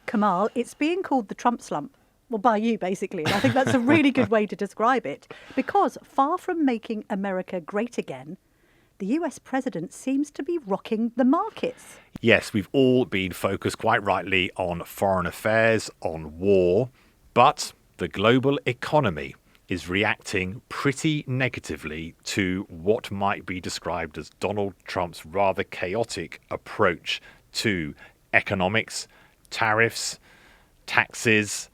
Kamal, it's being called the Trump Slump. Well, by you, basically. And I think that's a really good way to describe it. Because far from making America great again, the US president seems to be rocking the markets. Yes, we've all been focused quite rightly on foreign affairs, on war, but the global economy is reacting pretty negatively to what might be described as Donald Trump's rather chaotic approach to economics, tariffs, taxes.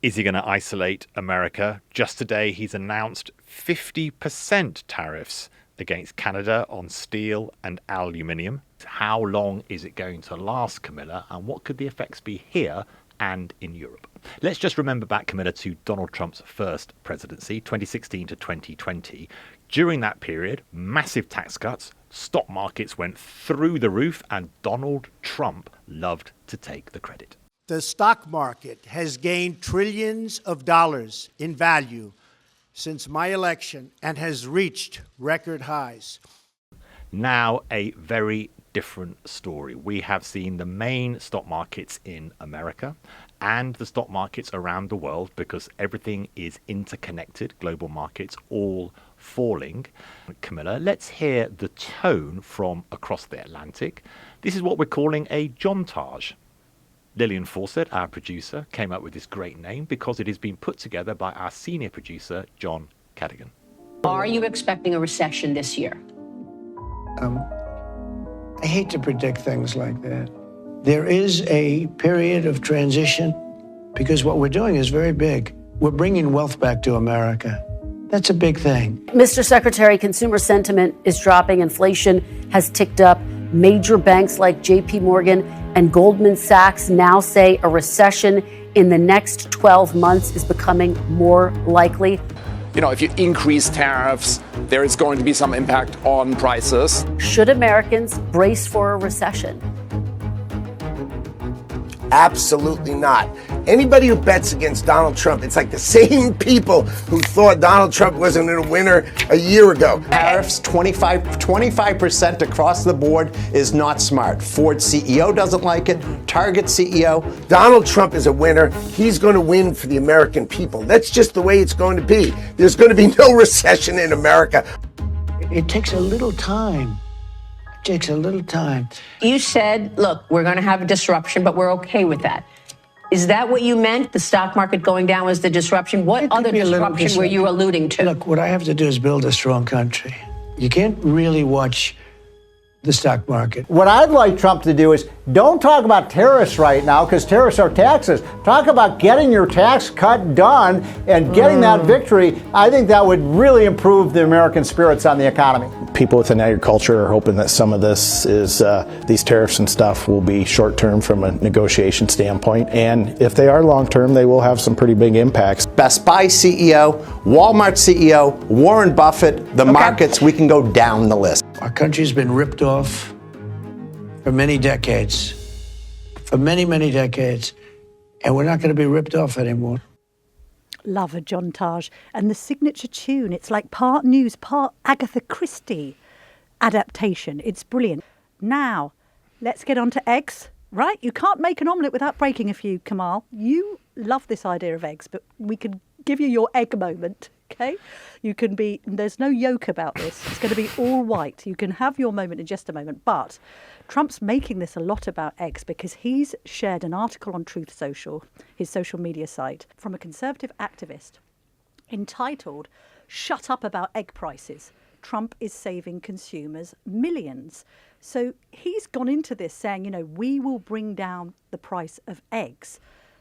Is he going to isolate America? Just today, he's announced 50% tariffs against Canada on steel and aluminium. How long is it going to last, Camilla? And what could the effects be here and in Europe? Let's just remember back, Camilla, to Donald Trump's first presidency, 2016 to 2020. During that period, massive tax cuts, stock markets went through the roof, and Donald Trump loved to take the credit. The stock market has gained trillions of dollars in value since my election and has reached record highs. Now, a very different story. We have seen the main stock markets in America and the stock markets around the world, because everything is interconnected, global markets all falling. Camilla, let's hear the tone from across the Atlantic. This is what we're calling a Jontage. Lillian Fawcett, our producer, came up with this great name because it has been put together by our senior producer, John Cadigan. Are you expecting a recession this year? I hate to predict things like that. There is a period of transition because what we're doing is very big. We're bringing wealth back to America. That's a big thing. Mr. Secretary, consumer sentiment is dropping. Inflation has ticked up. Major banks like J.P. Morgan and Goldman Sachs now say a recession in the next 12 months is becoming more likely. You know, if you increase tariffs, there is going to be some impact on prices. Should Americans brace for a recession? Absolutely not. Anybody who bets against Donald Trump, it's like the same people who thought Donald Trump wasn't a winner a year ago. Tariffs 25% across the board is not smart. Ford CEO doesn't like it. Target CEO. Donald Trump is a winner. He's going to win for the American people. That's just the way it's going to be. There's going to be no recession in America. It takes a little time. Takes a little time. You said, look, we're going to have a disruption, but we're okay with that. Is that what you meant? The stock market going down was the disruption? What other disruption were you alluding to? Look, what I have to do is build a strong country. You can't really watch the stock market. What I'd like Trump to do is don't talk about tariffs right now, because tariffs are taxes. Talk about getting your tax cut done and getting that victory. I think that would really improve the American spirits on the economy. People within agriculture are hoping that some of this is, these tariffs and stuff will be short term from a negotiation standpoint. And if they are long term, they will have some pretty big impacts. Best Buy CEO, Walmart CEO, Warren Buffett, the markets, we can go down the list. Our country's been ripped off for many decades. For many, many decades. And we're not going to be ripped off anymore. Love a Jontage. And the signature tune, it's like part news, part Agatha Christie adaptation. It's brilliant. Now, let's get on to eggs, right? You can't make an omelette without breaking a few, Kamal. You love this idea of eggs, but we could give you your egg moment, okay? You can be, there's no yolk about this. It's going to be all white. You can have your moment in just a moment. But Trump's making this a lot about eggs because he's shared an article on Truth Social, his social media site, from a conservative activist entitled, "Shut Up About Egg Prices. Trump is saving consumers millions." So he's gone into this saying, you know, we will bring down the price of eggs.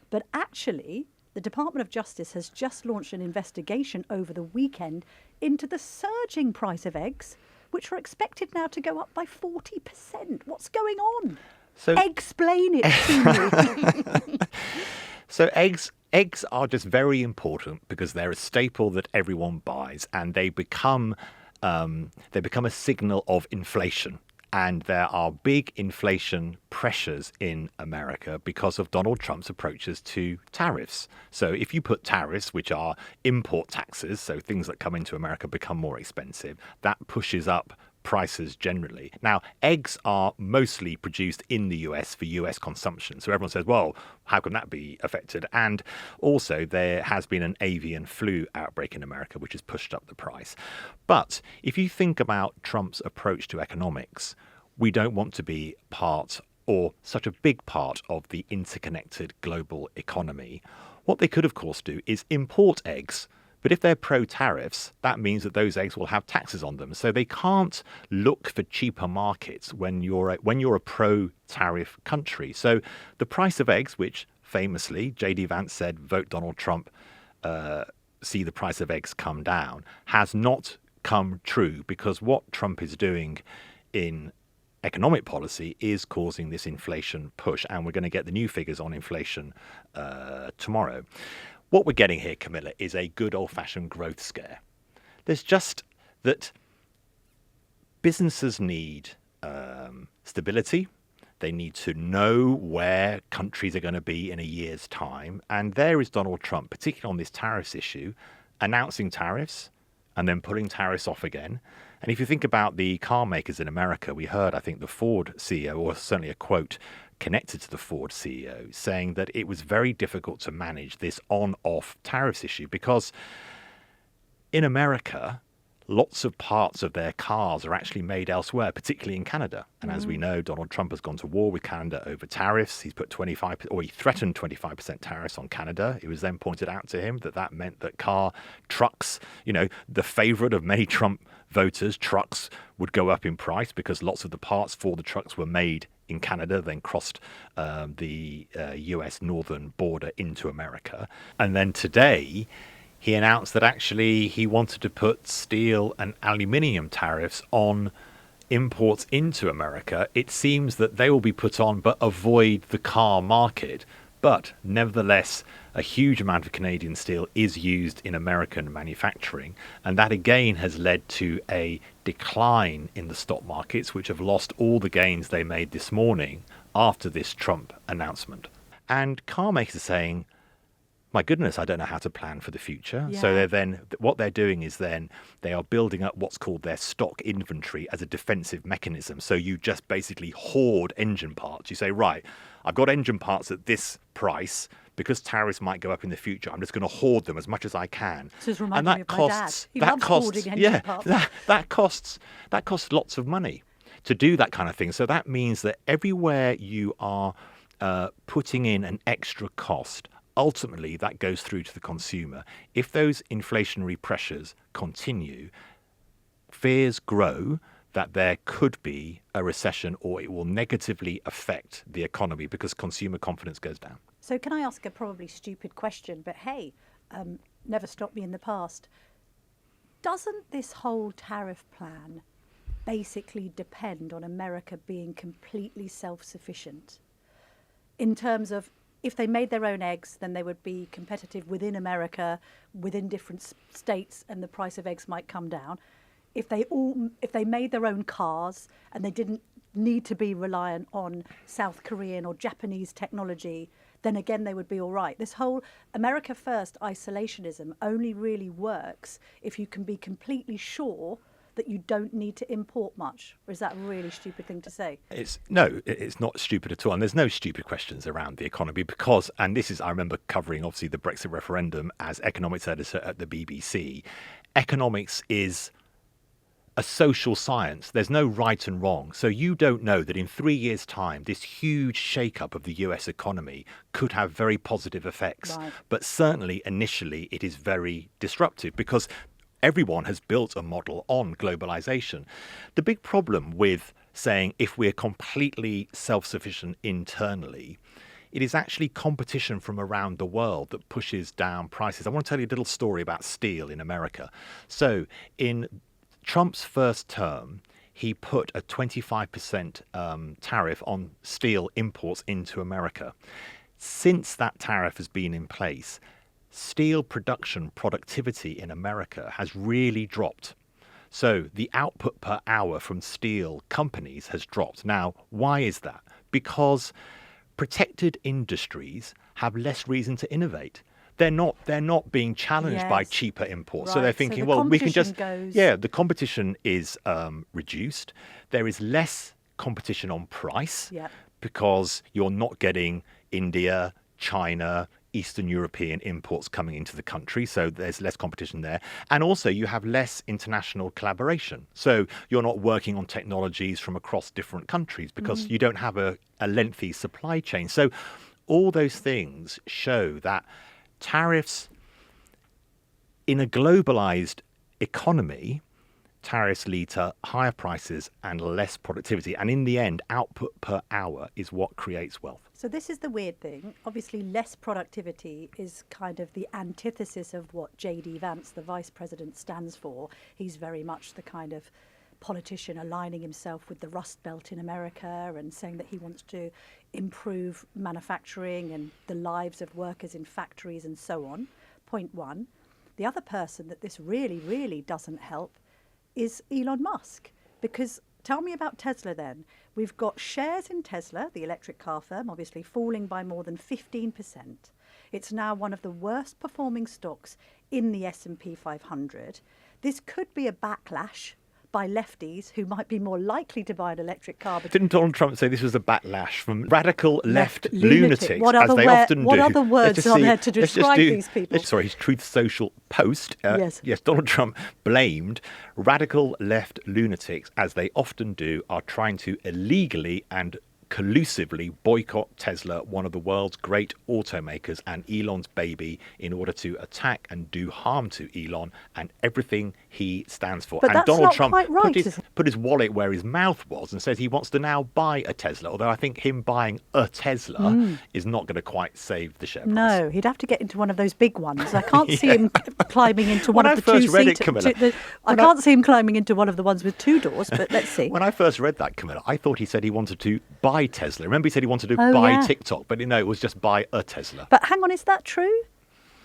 But actually, the Department of Justice has just launched an investigation over the weekend into the surging price of eggs, which are expected now to go up by 40%. What's going on? So, explain it to me. So eggs are just very important because they're a staple that everyone buys, and they become a signal of inflation. And there are big inflation pressures in America because of Donald Trump's approaches to tariffs. So if you put tariffs, which are import taxes, so things that come into America become more expensive, that pushes up prices generally. Now, eggs are mostly produced in the US for US consumption. So everyone says, well, how can that be affected? And also there has been an avian flu outbreak in America, which has pushed up the price. But if you think about Trump's approach to economics, we don't want to be part or such a big part of the interconnected global economy. What they could, of course, do is import eggs. But if they're pro-tariffs, that means that those eggs will have taxes on them. So they can't look for cheaper markets when you're a pro-tariff country. So the price of eggs, which famously J.D. Vance said, vote Donald Trump, see the price of eggs come down, has not come true, because what Trump is doing in economic policy is causing this inflation push. And we're going to get the new figures on inflation tomorrow. What we're getting here, Camilla, is a good old-fashioned growth scare. There's just that businesses need stability. They need to know where countries are going to be in a year's time. And there is Donald Trump, particularly on this tariffs issue, announcing tariffs and then pulling tariffs off again. And if you think about the car makers in America, we heard, I think, the Ford CEO, or certainly a quote connected to the Ford CEO, saying that it was very difficult to manage this on-off tariffs issue because in America, lots of parts of their cars are actually made elsewhere, particularly in Canada. And as we know, Donald Trump has gone to war with Canada over tariffs. He's put he threatened 25% tariffs on Canada. It was then pointed out to him that that meant that trucks, the favorite of many Trump voters, trucks would go up in price because lots of the parts for the trucks were made in Canada, then crossed the US northern border into America. And then today, he announced that actually he wanted to put steel and aluminium tariffs on imports into America. It seems that they will be put on but avoid the car market. But nevertheless, a huge amount of Canadian steel is used in American manufacturing. And that again has led to a decline in the stock markets, which have lost all the gains they made this morning after this Trump announcement. And car makers are saying, my goodness, I don't know how to plan for the future. Yeah. So what they're doing is they are building up what's called their stock inventory as a defensive mechanism. So you just basically hoard engine parts. You say, right, I've got engine parts at this price because tariffs might go up in the future. I'm just going to hoard them as much as I can. This is reminding me of my dad. He loves hoarding engine parts. That costs lots of money to do that kind of thing. So that means that everywhere you are putting in an extra cost, ultimately, that goes through to the consumer. If those inflationary pressures continue, fears grow that there could be a recession or it will negatively affect the economy because consumer confidence goes down. So can I ask a probably stupid question, but hey, never stopped me in the past. Doesn't this whole tariff plan basically depend on America being completely self-sufficient in terms of if they made their own eggs, then they would be competitive within America, within different states, and the price of eggs might come down. If they made their own cars and they didn't need to be reliant on South Korean or Japanese technology, then again they would be all right. This whole America first isolationism only really works if you can be completely sure that you don't need to import much? Or is that a really stupid thing to say? It's not stupid at all. And there's no stupid questions around the economy because, and this is, I remember covering obviously the Brexit referendum as economics editor at the BBC. Economics is a social science. There's no right and wrong. So you don't know that in 3 years' time, this huge shakeup of the US economy could have very positive effects. Right. But certainly initially it is very disruptive because everyone has built a model on globalization. The big problem with saying if we're completely self-sufficient internally, it is actually competition from around the world that pushes down prices. I want to tell you a little story about steel in America. So in Trump's first term, he put a 25% tariff on steel imports into America. Since that tariff has been in place, steel production productivity in America has really dropped. So the output per hour from steel companies has dropped. Now, why is that? Because protected industries have less reason to innovate. they're not being challenged by Yes. cheaper imports. So Right. they're So thinking, the well, we can just competition goes- the competition is reduced. There is less competition on price Yep. because you're not getting India, China, Eastern European imports coming into the country, so there's less competition there. And also you have less international collaboration. So you're not working on technologies from across different countries because you don't have a lengthy supply chain. So all those things show that tariffs in a globalized economy, tariffs lead to higher prices and less productivity. And in the end, output per hour is what creates wealth. So this is the weird thing. Obviously, less productivity is kind of the antithesis of what J.D. Vance, the vice president, stands for. He's very much the kind of politician aligning himself with the Rust Belt in America and saying that he wants to improve manufacturing and the lives of workers in factories and so on. Point one. The other person that this really, really doesn't help is Elon Musk. Because tell me about Tesla then. We've got shares in Tesla, the electric car firm, obviously falling by more than 15%. It's now one of the worst performing stocks in the S&P 500. This could be a backlash by lefties who might be more likely to buy an electric car. Didn't Donald Trump say this was a backlash from radical left lunatics, What as other they often do? What other words are there to let's just describe do- these people? Sorry, his Truth Social post. Yes. Donald Trump blamed radical left lunatics, as they often do, are trying to illegally and collusively boycott Tesla, one of the world's great automakers and Elon's baby, in order to attack and do harm to Elon and everything he stands for. But And that's Donald not Trump quite right, is it? put his wallet where his mouth was and says he wants to now buy a Tesla, although I think him buying a Tesla is not going to quite save the share price. No, he'd have to get into one of those big ones. I can't see him climbing into When one I of the first two read it, seater. Camilla, I can't see him climbing into one of the ones with two doors, but let's see. When I first read that, Camilla, I thought he said he wanted to buy Tesla. Remember he said he wanted to Oh, buy yeah. TikTok, but no, it was just buy a Tesla. But hang on, is that true?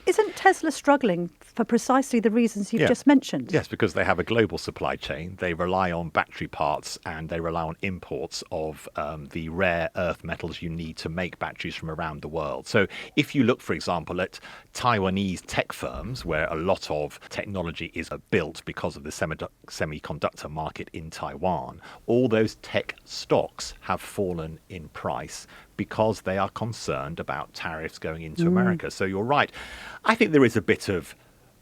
Isn't Tesla struggling for precisely the reasons you've just mentioned? Yes, because they have a global supply chain. They rely on battery parts and they rely on imports of the rare earth metals you need to make batteries from around the world. So if you look, for example, at Taiwanese tech firms, where a lot of technology is built because of the semiconductor market in Taiwan, all those tech stocks have fallen in price because they are concerned about tariffs going into America. So you're right. I think there is a bit of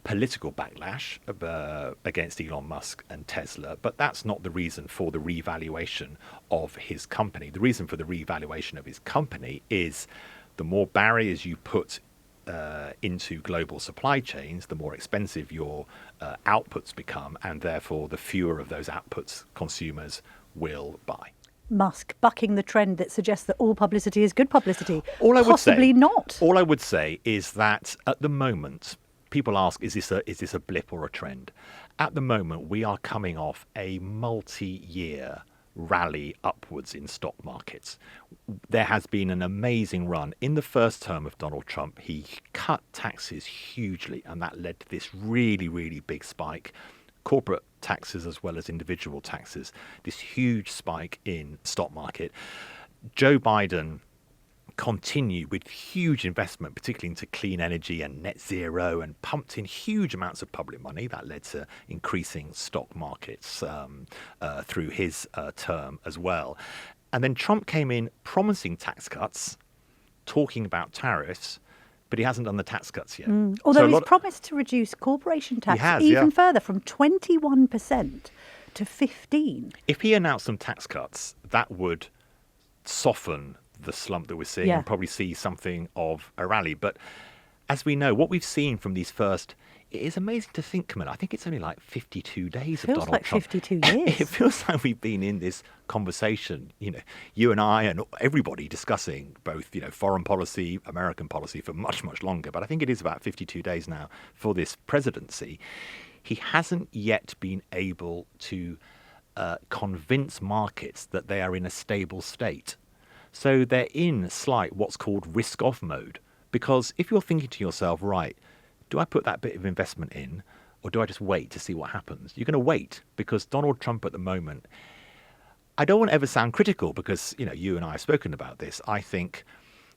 political backlash against Elon Musk and Tesla, but that's not the reason for the revaluation of his company. The reason for the revaluation of his company is the more barriers you put into global supply chains, the more expensive your outputs become, and therefore the fewer of those outputs consumers will buy. Musk bucking the trend that suggests that all publicity is good publicity. All I would Possibly say, not. All I would say is that at the moment, people ask, is this a blip or a trend? At the moment, we are coming off a multi-year rally upwards in stock markets. There has been an amazing run. In the first term of Donald Trump, he cut taxes hugely, and that led to this really, really big spike. Corporate taxes as well as individual taxes, this huge spike in stock market. Joe Biden continued with huge investment, particularly into clean energy and net zero, and pumped in huge amounts of public money. That led to increasing stock markets through his term as well. And then Trump came in promising tax cuts, talking about tariffs, but he hasn't done the tax cuts yet. Although So a he's lot- promised to reduce corporation tax has, even yeah. further from 21% to 15%. If he announced some tax cuts, that would soften the slump that we're seeing Yeah. and probably see something of a rally. But as we know, what we've seen from these first, it is amazing to think, Camilla, I think it's only like 52 days of Feels Donald like Trump. 52 years. It feels like we've been in this conversation, you and I and everybody discussing both, foreign policy, American policy for much, much longer. But I think it is about 52 days now for this presidency. He hasn't yet been able to convince markets that they are in a stable state. So they're in slight what's called risk-off mode. Because if you're thinking to yourself, right, do I put that bit of investment in or do I just wait to see what happens? You're going to wait because Donald Trump at the moment, I don't want to ever sound critical because, you and I have spoken about this. I think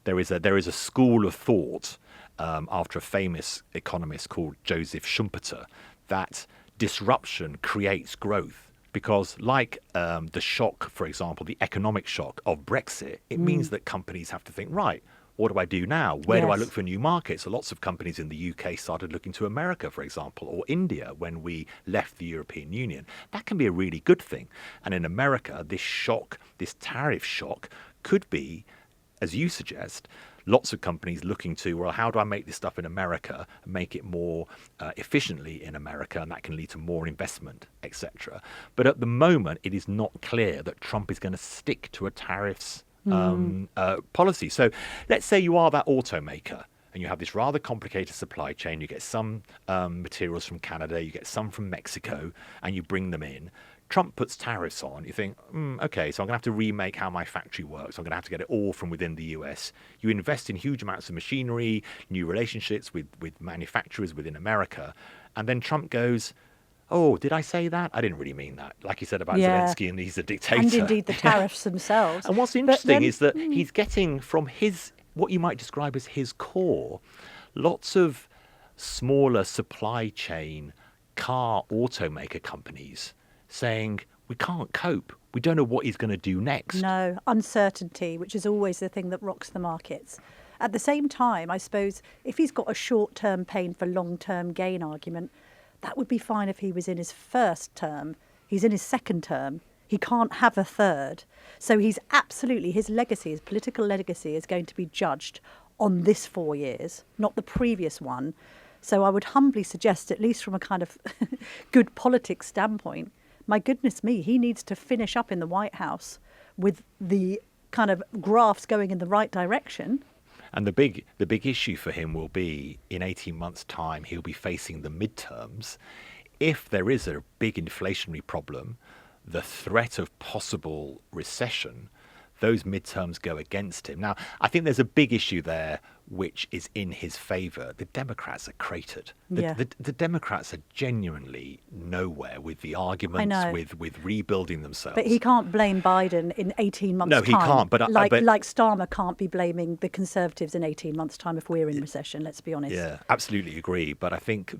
there is a school of thought after a famous economist called Joseph Schumpeter that disruption creates growth. Because like the shock, for example, the economic shock of Brexit, it means that companies have to think, right, what do I do now? Where do I look for new markets? So lots of companies in the UK started looking to America, for example, or India when we left the European Union. That can be a really good thing. And in America, this shock, this tariff shock, could be, as you suggest, lots of companies looking to, well, how do I make this stuff in America and make it more efficiently in America? And that can lead to more investment, etc. But at the moment, it is not clear that Trump is going to stick to a tariffs policy. So let's say you are that automaker and you have this rather complicated supply chain. You get some materials from Canada, you get some from Mexico, and you bring them in. Trump puts tariffs on. You think, okay, so I'm going to have to remake how my factory works. I'm going to have to get it all from within the US. You invest in huge amounts of machinery, new relationships with manufacturers within America. And then Trump goes, oh, did I say that? I didn't really mean that. Like he said about Zelensky, and he's a dictator. And indeed the tariffs themselves. And what's interesting is that he's getting from his, what you might describe as his core, lots of smaller supply chain car automaker companies saying, we can't cope. We don't know what he's going to do next. No, uncertainty, which is always the thing that rocks the markets. At the same time, I suppose, if he's got a short-term pain for long-term gain argument, that would be fine if he was in his first term. He's in his second term. He can't have a third. So he's absolutely, his legacy, his political legacy is going to be judged on this 4 years, not the previous one. So I would humbly suggest, at least from a kind of good politics standpoint, my goodness me, he needs to finish up in the White House with the kind of graphs going in the right direction. And the big issue for him will be in 18 months' time, he'll be facing the midterms. If there is a big inflationary problem, the threat of possible recession, those midterms go against him. Now, I think there's a big issue there which is in his favour. The Democrats are cratered. The Democrats are genuinely nowhere with the arguments, with rebuilding themselves. But he can't blame Biden in 18 months' time. No, he can't. But like Starmer can't be blaming the Conservatives in 18 months' time if we're in recession, let's be honest. Yeah, absolutely agree. But I think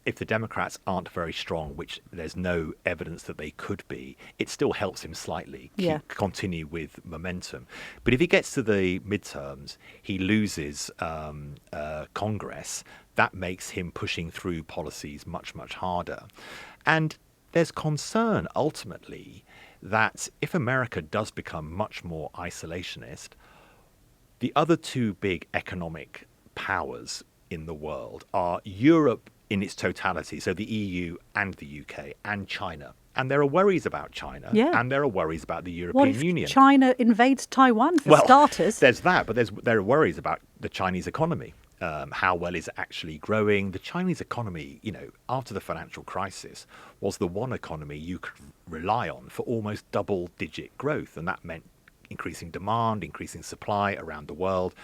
if the Democrats aren't very strong, which there's no evidence that they could be, it still helps him slightly continue with momentum. But if he gets to the midterms, he loses Congress. That makes him pushing through policies much, much harder. And there's concern, ultimately, that if America does become much more isolationist, the other two big economic powers in the world are Europe in its totality, so the EU and the UK and China. And there are worries about China, and there are worries about the European Union. What if China invades Taiwan, for starters? There's that, but there are worries about the Chinese economy. How well is it actually growing? The Chinese economy, after the financial crisis, was the one economy you could rely on for almost double-digit growth, and that meant increasing demand, increasing supply around the world.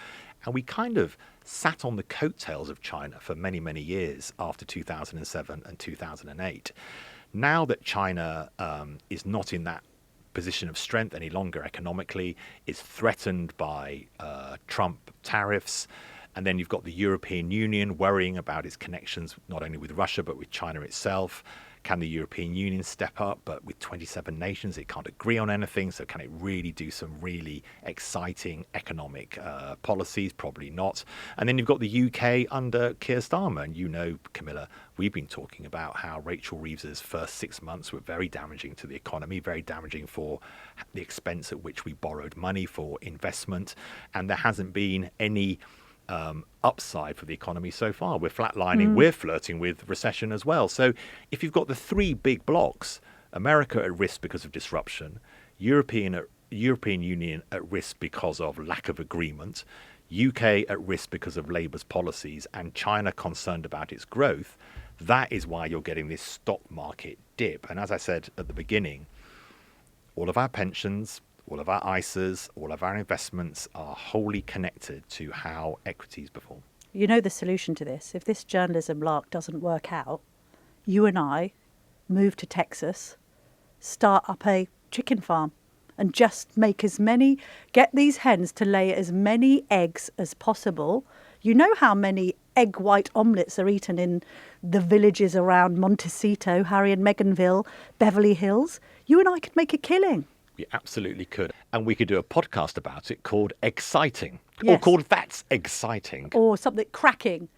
And we kind of sat on the coattails of China for many, many years after 2007 and 2008. Now that China is not in that position of strength any longer economically, is threatened by Trump tariffs, and then you've got the European Union worrying about its connections not only with Russia but with China itself. Can the European Union step up? But with 27 nations, it can't agree on anything. So can it really do some really exciting economic policies? Probably not. And then you've got the UK under Keir Starmer. And Camilla, we've been talking about how Rachel Reeves's first 6 months were very damaging to the economy, very damaging for the expense at which we borrowed money for investment. And there hasn't been any upside for the economy so far. We're flatlining. We're flirting with recession as well. So if you've got the three big blocks, America at risk because of disruption, European Union at risk because of lack of agreement, UK at risk because of Labour's policies, and China concerned about its growth, that is why you're getting this stock market dip. And as I said at the beginning, all of our pensions, all of our ISAs, all of our investments are wholly connected to how equities perform. You know the solution to this. If this journalism lark doesn't work out, you and I move to Texas, start up a chicken farm, and just get these hens to lay as many eggs as possible. You know how many egg white omelettes are eaten in the villages around Montecito, Harry and Meghanville, Beverly Hills? You and I could make a killing. We absolutely could. And we could do a podcast about it called Exciting. Yes. Or called That's Exciting. Or something cracking.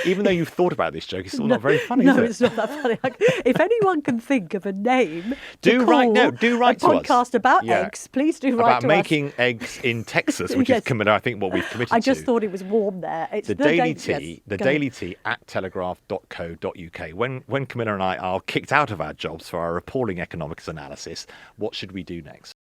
Even though you've thought about this joke, it's still not very funny, no, is it? it's not that funny. If anyone can think of a name do to write call to a us. podcast about eggs, please do write about to making us. eggs in Texas, which Yes. is committed, I think, what we've committed to. I just thought it was warm there. It's the Daily yes, Tea, go Daily ahead. Tea at telegraph.co.uk. When Camilla and I are kicked out of our jobs for our appalling economics analysis, what should we do next?